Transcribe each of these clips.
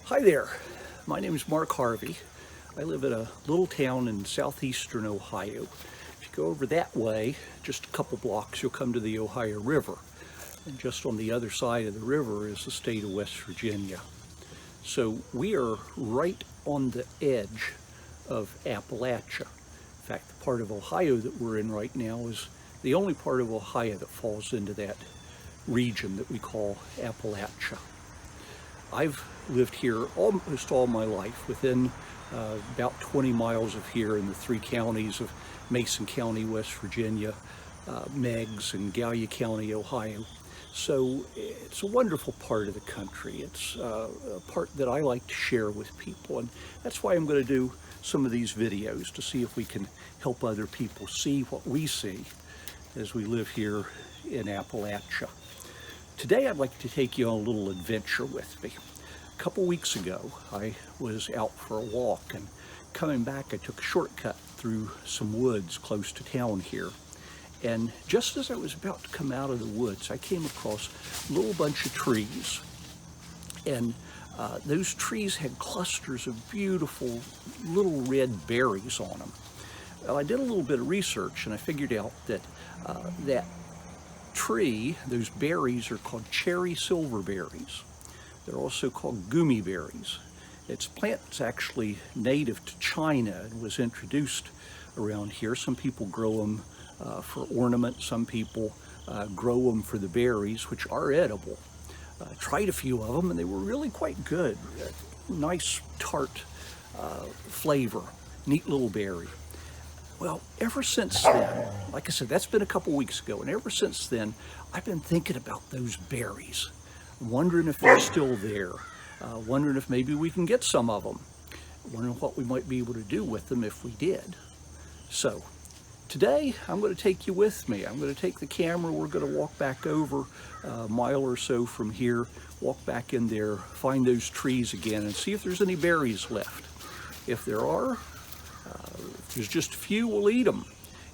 Hi there, my name is Mark Harvey. I live in a little town in southeastern Ohio. If you go over that way, just a couple blocks, you'll come to the Ohio River. And just on the other side of the river is the state of West Virginia. So we are right on the edge of Appalachia. In fact, the part of Ohio that we're in right now is the only part of Ohio that falls into that region that we call Appalachia. I've lived here almost all my life, within about 20 miles of here in the three counties of Mason County, West Virginia, Meigs, and Gallia County, Ohio. So it's a wonderful part of the country. It's a part that I like to share with people, and that's why I'm going to do some of these videos, to see if we can help other people see what we see as we live here in Appalachia. Today I'd like to take you on a little adventure with me. A couple weeks ago I was out for a walk, and coming back I took a shortcut through some woods close to town here. And just as I was about to come out of the woods, I came across a little bunch of trees. And those trees had clusters of beautiful little red berries on them. Well, I did a little bit of research and I figured out that that tree, those berries, are called cherry silverberries. They're also called Goumi berries. It's a plant that's actually native to China and was introduced around here. Some people grow them for ornament. Some people grow them for the berries, which are edible. Tried a few of them and they were really quite good. Nice tart flavor, neat little berry. Well, ever since then, like I said, that's been a couple weeks ago, and ever since then, I've been thinking about those berries, wondering if they're still there, wondering if maybe we can get some of them, wondering what we might be able to do with them if we did. So, today, I'm going to take you with me. I'm going to take the camera, we're going to walk back over a mile or so from here, walk back in there, find those trees again, and see if there's any berries left. If there are, if there's just a few, we'll eat them.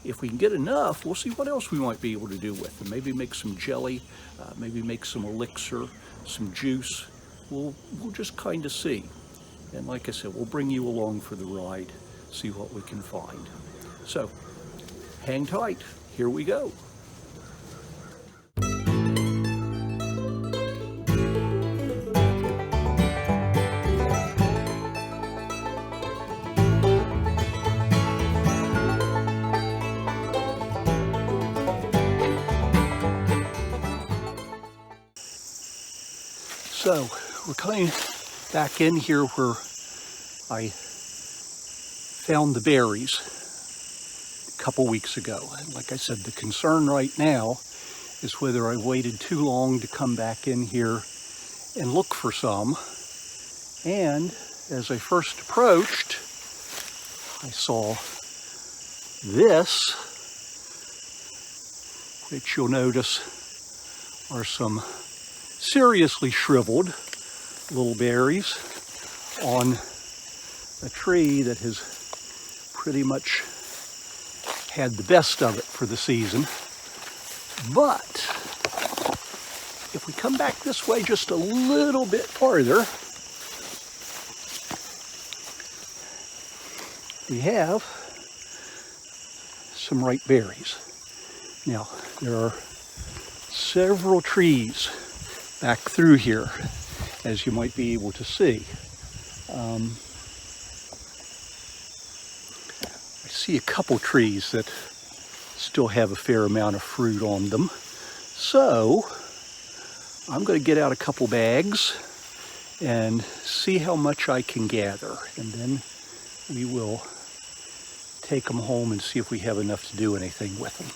If we can get enough, we'll see what else we might be able to do with them. Maybe make some jelly, maybe make some elixir, some juice. We'll just kind of see. And like I said, we'll bring you along for the ride, see what we can find. So, hang tight, here we go. So we're coming back in here where I found the berries a couple weeks ago. And like I said, the concern right now is whether I waited too long to come back in here and look for some. And as I first approached, I saw this, which you'll notice are some seriously shriveled little berries on a tree that has pretty much had the best of it for the season. But if we come back this way just a little bit farther, we have some ripe berries. Now, there are several trees back through here, as you might be able to see. I see a couple trees that still have a fair amount of fruit on them. So I'm going to get out a couple bags and see how much I can gather, and then we will take them home and see if we have enough to do anything with them.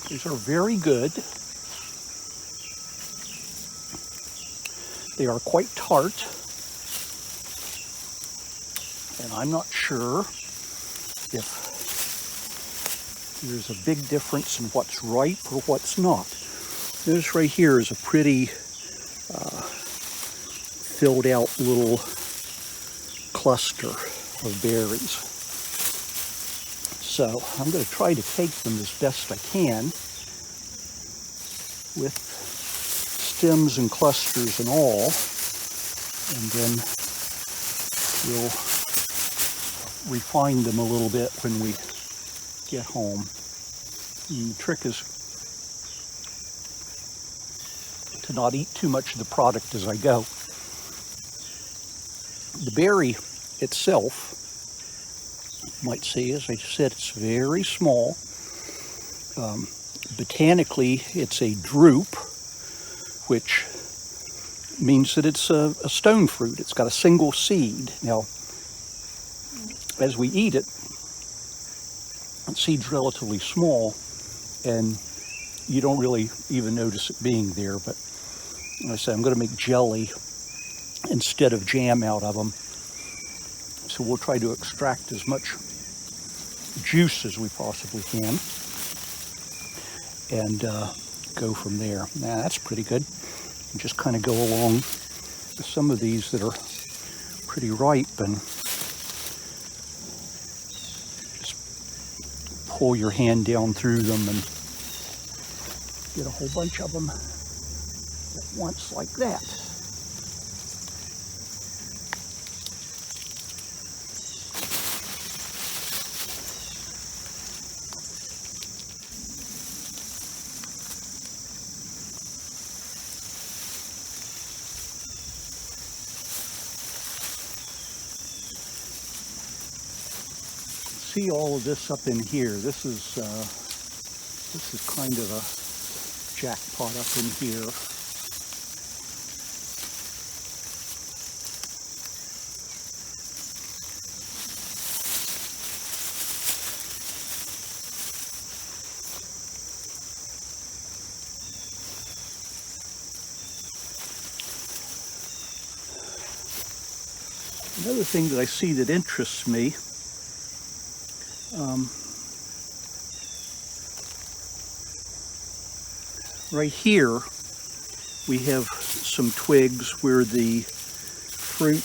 These are very good. They are quite tart. And I'm not sure if there's a big difference in what's ripe or what's not. Notice right here is a pretty filled out little cluster of berries. So I'm going to try to take them as best I can with stems and clusters and all, and then we'll refine them a little bit when we get home. And the trick is to not eat too much of the product as I go. The berry itself, you might see, as I said, it's very small. Botanically, it's a drupe, which means that it's a stone fruit. It's got a single seed. Now, as we eat it, the seed's relatively small, and you don't really even notice it being there. But like I said, I'm going to make jelly instead of jam out of them. So we'll try to extract as much juice as we possibly can and go from there. Now that's pretty good. And just kind of go along with some of these that are pretty ripe and just pull your hand down through them and get a whole bunch of them at once like that. See all of this up in here. This is kind of a jackpot up in here. Another thing that I see that interests me, right here we have some twigs where the fruit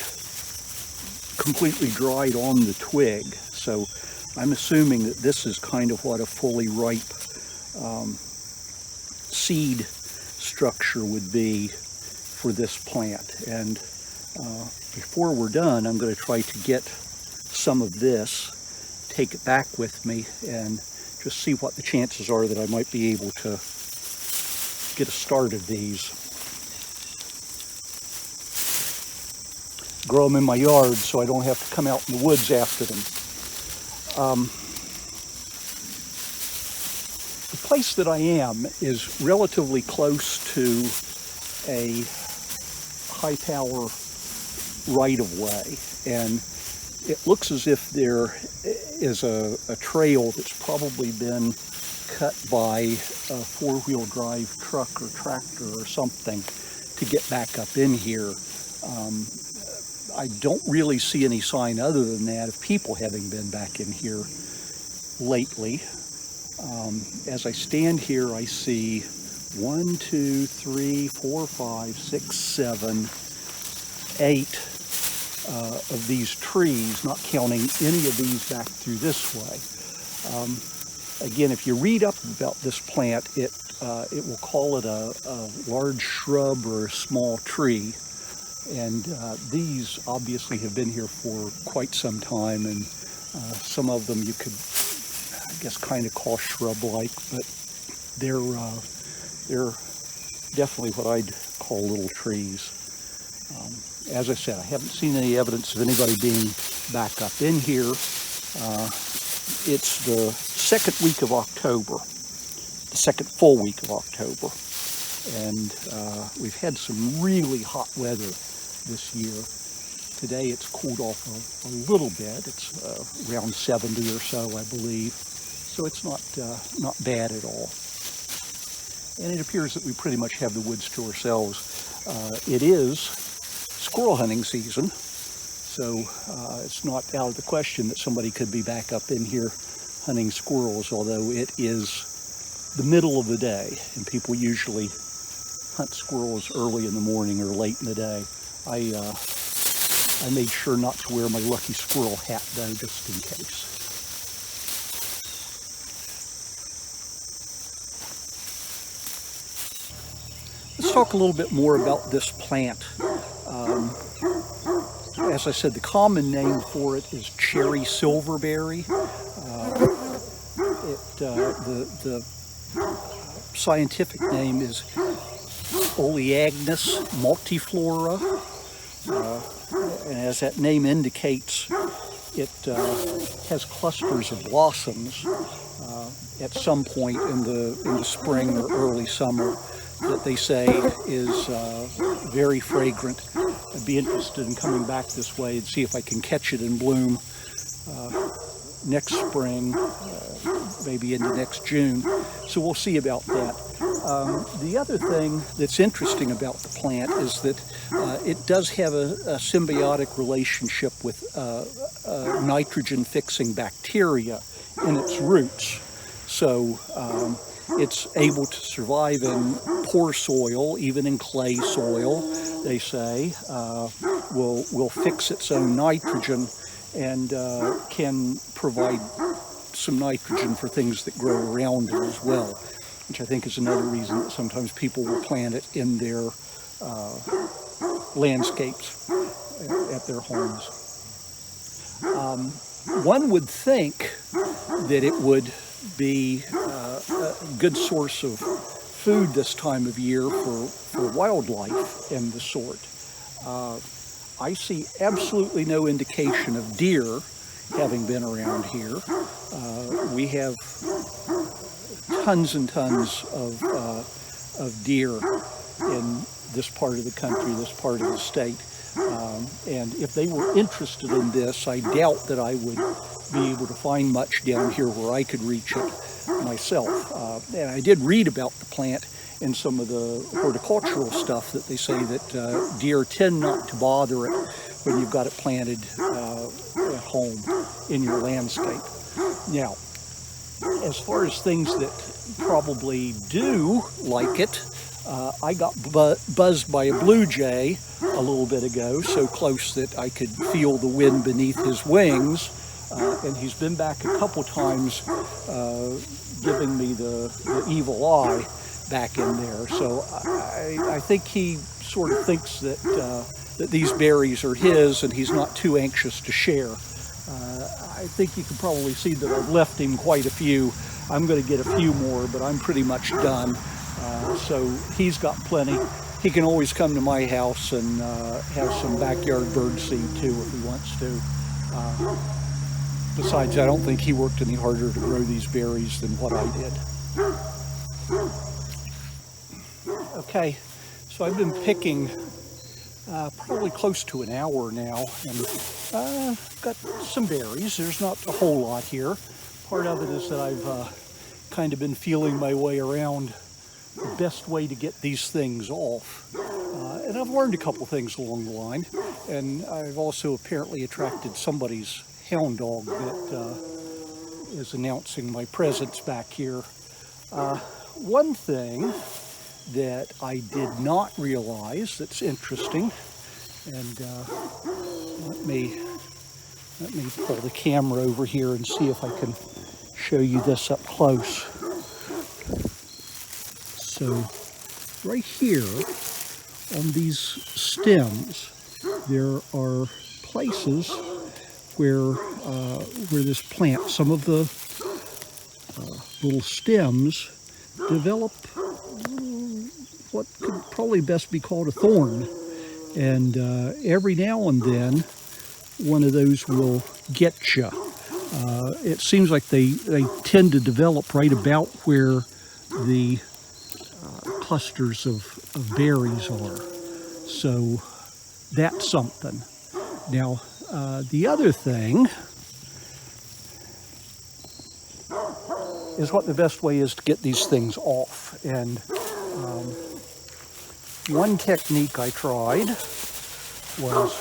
completely dried on the twig. So I'm assuming that this is kind of what a fully ripe seed structure would be for this plant. And before we're done, I'm going to try to get some of this, take it back with me, and just see what the chances are that I might be able to get a start of these. Grow them in my yard so I don't have to come out in the woods after them. The place that I am is relatively close to a high power right-of-way, and it looks as if there is a trail that's probably been cut by a four-wheel drive truck or tractor or something to get back up in here. I don't really see any sign other than that of people having been back in here lately. As I stand here, I see 1, 2, 3, 4, 5, 6, 7, 8 of these trees, not counting any of these back through this way. Again, if you read up about this plant, it will call it a large shrub or a small tree. And these obviously have been here for quite some time, and some of them you could, I guess, kind of call shrub-like, but they're definitely what I'd call little trees. As I said, I haven't seen any evidence of anybody being back up in here. It's the second week of October, the second full week of October, and we've had some really hot weather this year. Today it's cooled off a little bit. It's around 70 or so, I believe, so it's not bad at all. And it appears that we pretty much have the woods to ourselves. It is squirrel hunting season, so it's not out of the question that somebody could be back up in here hunting squirrels, although it is the middle of the day and people usually hunt squirrels early in the morning or late in the day. I made sure not to wear my lucky squirrel hat though, just in case. Let's talk a little bit more about this plant. As I said, the common name for it is cherry silverberry. The scientific name is Oleagnus multiflora, and as that name indicates, it has clusters of blossoms at some point in the spring or early summer that they say is very fragrant. I'd be interested in coming back this way and see if I can catch it in bloom next spring, maybe into next June. So we'll see about that. The other thing that's interesting about the plant is that it does have a symbiotic relationship with nitrogen-fixing bacteria in its roots. So it's able to survive in poor soil, even in clay soil, they say, will fix its own nitrogen and can provide some nitrogen for things that grow around it as well, which I think is another reason that sometimes people will plant it in their landscapes at their homes. One would think that it would be a good source of food this time of year for wildlife and the sort. I see absolutely no indication of deer having been around here. We have tons and tons of deer in this part of the country, this part of the state. And if they were interested in this, I doubt that I would be able to find much down here where I could reach it myself. And I did read about the plant in some of the horticultural stuff that they say that deer tend not to bother it when you've got it planted at home in your landscape. Now, as far as things that probably do like it, I got buzzed by a blue jay a little bit ago, so close that I could feel the wind beneath his wings, and he's been back a couple times giving me the evil eye back in there. So I think he sort of thinks that that these berries are his, and he's not too anxious to share. I think you can probably see that I've left him quite a few. I'm going to get a few more, but I'm pretty much done. So he's got plenty. He can always come to my house and have some backyard birdseed too if he wants to. Besides, I don't think he worked any harder to grow these berries than what I did. Okay, so I've been picking probably close to an hour now, and got some berries. There's not a whole lot here. Part of it is that I've kind of been feeling my way around the best way to get these things off. And I've learned a couple things along the line, and I've also apparently attracted somebody's hound dog that is announcing my presence back here. One thing that I did not realize that's interesting, and let me pull the camera over here and see if I can show you this up close. So right here on these stems, there are places where this plant, some of the little stems develop what could probably best be called a thorn. And every now and then, one of those will get you. It seems like they tend to develop right about where the clusters of berries are. So that's something. Now, the other thing is what the best way is to get these things off. And one technique I tried was,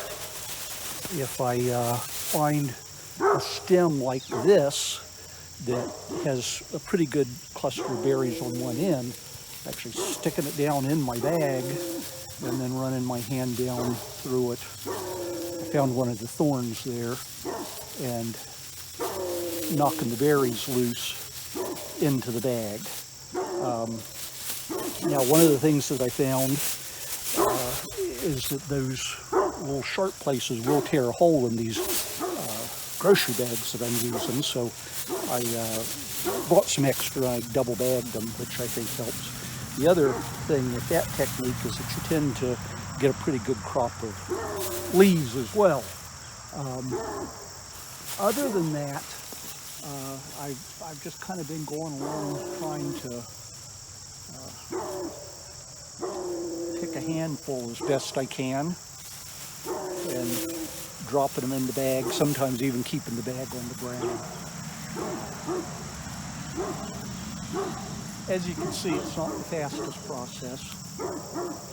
if I find a stem like this that has a pretty good cluster of berries on one end, actually sticking it down in my bag and then running my hand down through it. I found one of the thorns there and knocking the berries loose into the bag. Now, one of the things that I found is that those little sharp places will tear a hole in these grocery bags that I'm using, so I bought some extra. I double bagged them, which I think helps. The other thing with that technique is that you tend to get a pretty good crop of leaves as well. Other than that, I've just kind of been going along trying to pick a handful as best I can and dropping them in the bag, sometimes even keeping the bag on the ground. As you can see, it's not the fastest process.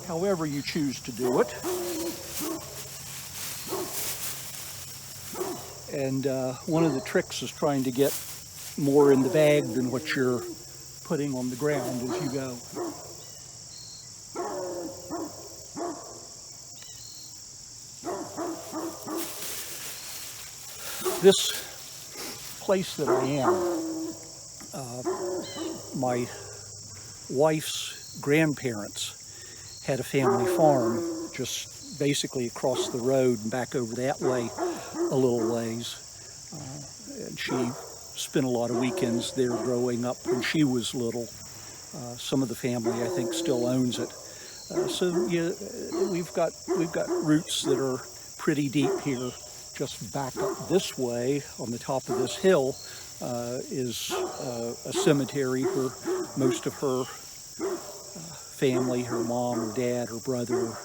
However you choose to do it. And one of the tricks is trying to get more in the bag than what you're putting on the ground as you go. This place that I am, my wife's grandparents had a family farm just basically across the road and back over that way a little ways. And she spent a lot of weekends there growing up when she was little. Some of the family, I think, still owns it. So yeah, we've got roots that are pretty deep here. Just back up this way on the top of this hill is a cemetery for most of her family, her mom, her dad, her brother,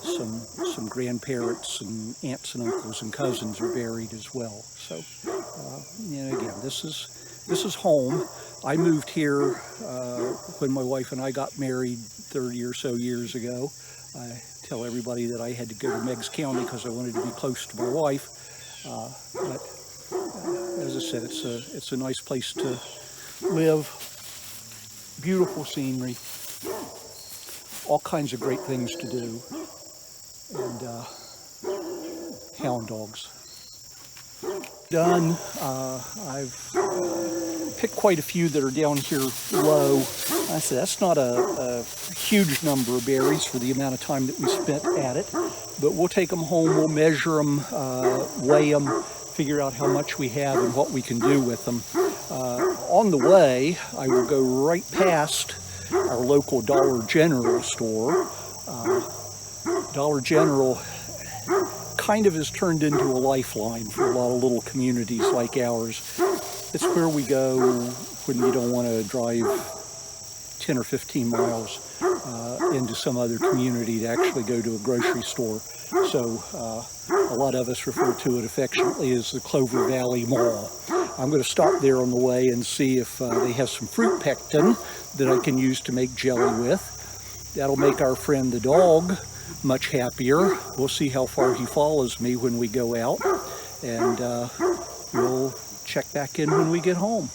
some grandparents and aunts and uncles and cousins are buried as well. So, again, this is home. I moved here when my wife and I got married 30 or so years ago. I tell everybody that I had to go to Meigs County because I wanted to be close to my wife. But as I said, it's a nice place to live. Beautiful scenery. All kinds of great things to do. And hound dogs. Done. I've picked quite a few that are down here low. I said that's not a huge number of berries for the amount of time that we spent at it, but we'll take them home, we'll measure them, weigh them, figure out how much we have and what we can do with them. On the way, I will go right past our local Dollar General store. Dollar General kind of has turned into a lifeline for a lot of little communities like ours. It's where we go when you don't want to drive 10 or 15 miles into some other community to actually go to a grocery store. So a lot of us refer to it affectionately as the Clover Valley Mall. I'm going to stop there on the way and see if they have some fruit pectin that I can use to make jelly with. That'll make our friend the dog much happier. We'll see how far he follows me when we go out, and we'll check back in when we get home.